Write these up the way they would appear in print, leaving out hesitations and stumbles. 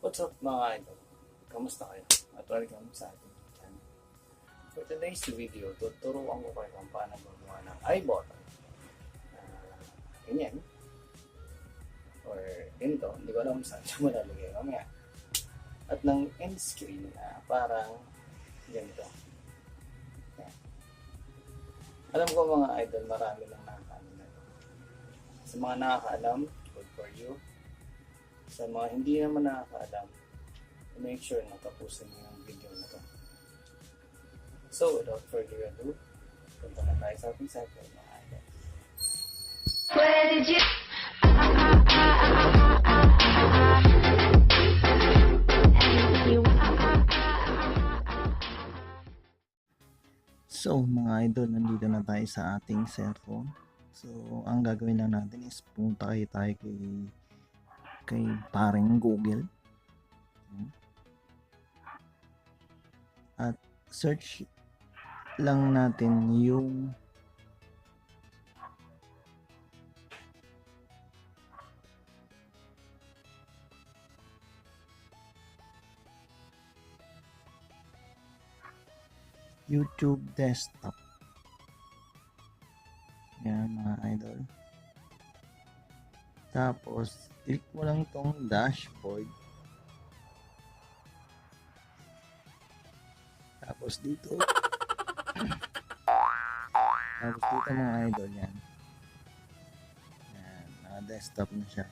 What's up mga idol? Kamusta kayo? At welcome sa ating channel. For today's video, tuturuan ko kayo kung paano gumawa ng I button. Ganyan. Or ganito, hindi ko alam saan siya malalagay mamaya. At ng end screen na parang ganito. Yan. Alam ko mga idol, marami lang nakakaalam na ito. Sa mga nakakaalam, good for you. Sa mga hindi naman nakakaalam, make sure na tapusin niyo yung video na to. So, without further ado, punta na tayo sa ating cycle mga idol. Where did you? So mga idol, nandito na tayo sa ating cellphone. So ang gagawin lang natin is punta tayo kay paring Google at search lang natin yung YouTube desktop. Yan mga idol. Tapos click mo lang tong dashboard. Tapos dito mga idol, yan desktop na siya.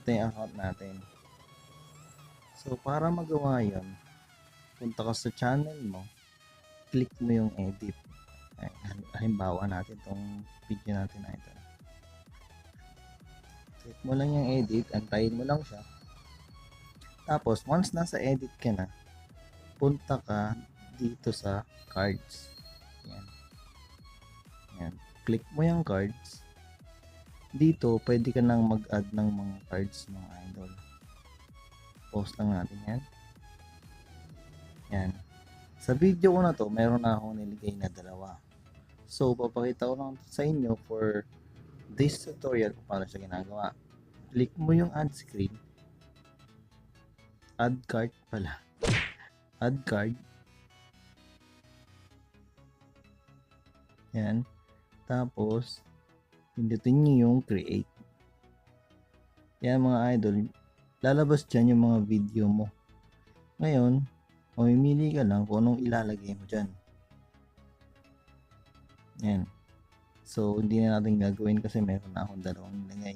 Ito yung account natin. So para magawa yon, punta ka sa channel mo, click mo yung edit. Halimbawa natin tong video natin na ito. Click mo lang yung edit, antayin mo lang siya. Tapos once nasa edit ka na, punta ka dito sa cards. Yan. Click mo yung cards. Dito pwede ka nang mag-add ng mga cards mga idol. Post lang natin yan. Yan. Sa video ko na to, meron na akong niligay na dalawa. So, papakita ko lang sa inyo for this tutorial kung paano siya ginagawa. Click mo yung add screen. Add card pala. Add card. Yan. Tapos, pindutin nyo yung create. Yan mga idol. Lalabas dyan yung mga video mo. Ngayon, mamimili ka lang kung anong ilalagay mo dyan. Yan. So, hindi na natin gagawin kasi meron na akong dalawang nilagay.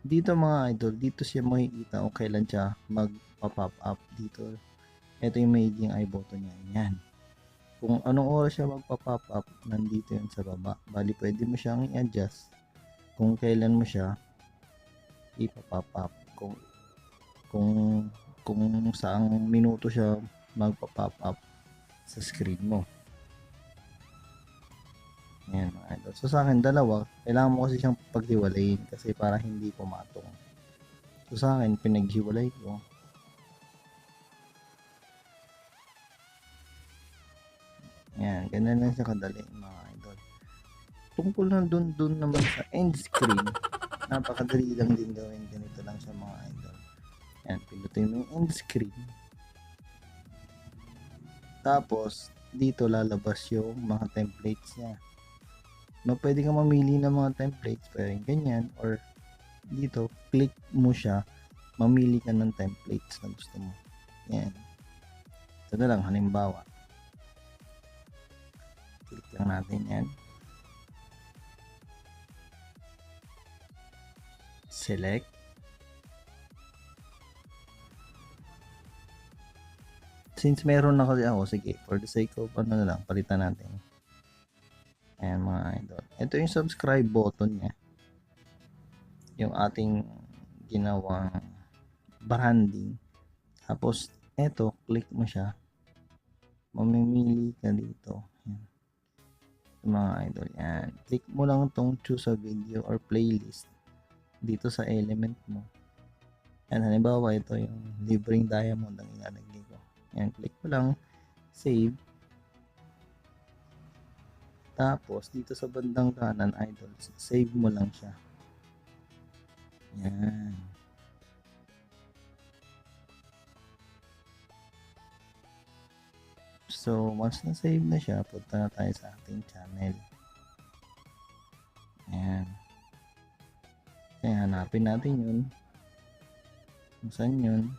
Dito mga idol, dito siya makikita kung kailan siya magpa-pop up dito. Ito yung magiging I button niya. Yan. Kung anong oras siya magpa-pop up, nandito yun sa baba. Bali, pwede mo siyang i-adjust kung kailan mo siya ipa-pop up. Kung saang minuto siya magpa-pop up sa screen mo. Yan mga idol. So sa akin dalawa, kailangan mo kasi siyang paghiwalayin kasi para hindi pumatong. So sa akin pinaghiwalay ko. Yan, ganyan lang siya kadali mga idol. Tungkol na dun naman sa end screen, napakadali lang din gawin. Ganito lang siya mga idol. Yan, pindutin mo yung end screen. Tapos dito lalabas yung mga templates niya. Pwede kang mamili ng mga templates, pwede ganyan, or dito click mo siya, mamili ka ng templates na gusto mo. Yan. Ito na lang halimbawa. Click lang natin yan. Select. Since meron na kasi ako, sige, for the sake of ano na lang, palitan natin. Ayan mga idol. Ito yung subscribe button niya. Yung ating ginawang branding. Tapos, ito, click mo siya. Mamimili ka dito. Ayan. Mga idol, yan. Click mo lang itong choose a video or playlist dito sa element mo. Yan, halimbawa ito yung libreng diamond ang ilalagay ko. Yan, click mo lang save. Tapos dito sa bandang kanan idol, save mo lang siya. Yan. So, once na save na siya, punta na tayo sa ating channel. Ayan. Kaya hanapin natin yun. Kung saan yun.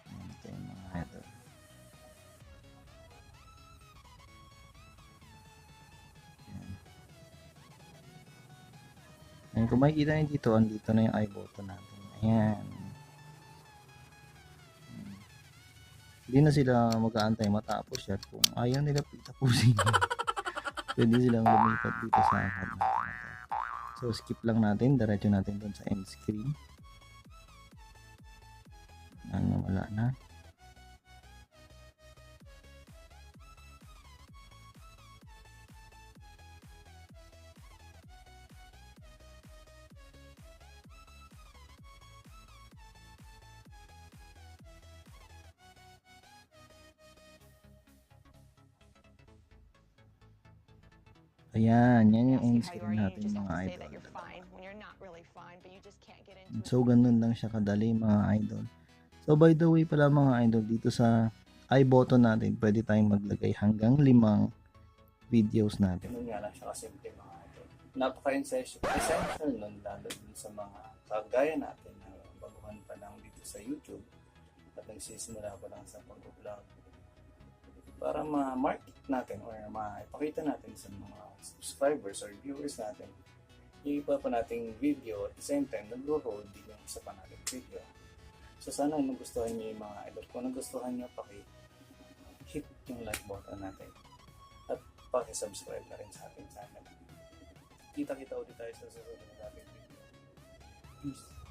Ayan, ito yung mga idol. Ayan. Ayan, kung makikita nyo dito, andito na yung I button natin. Ayan. Hindi na sila mag-aantay matapos yan. Kung ayaw nila tapusin, pwede silang lumipat dito sa hub natin. So, skip lang natin. Diretso natin dun sa end screen. Wala na. Ayan, yan yung end screen natin mga idol. So, ganun lang siya kadali mga idol. So, by the way pala mga idol, dito sa I button natin, pwede tayong maglagay hanggang 5 videos natin. Ganun nga lang siya kasimple mga idol. Napaka-essential nun, lalo dun sa mga kagaya natin na baguhan pa lang dito sa YouTube at nagsisimula pa lang sa pag-vlog. Para ma-market natin or ma-ipakita natin sa mga subscribers or viewers natin yung iba pa nating video at the same time nagro-roll din yung isa pa nating video. So sana nagustuhan nyo yung mga idol. Kung nagustuhan nyo, hit yung like button natin at paki-subscribe na rin sa ating channel. Kita-kita ulit tayo sa susunod na ating video. Peace!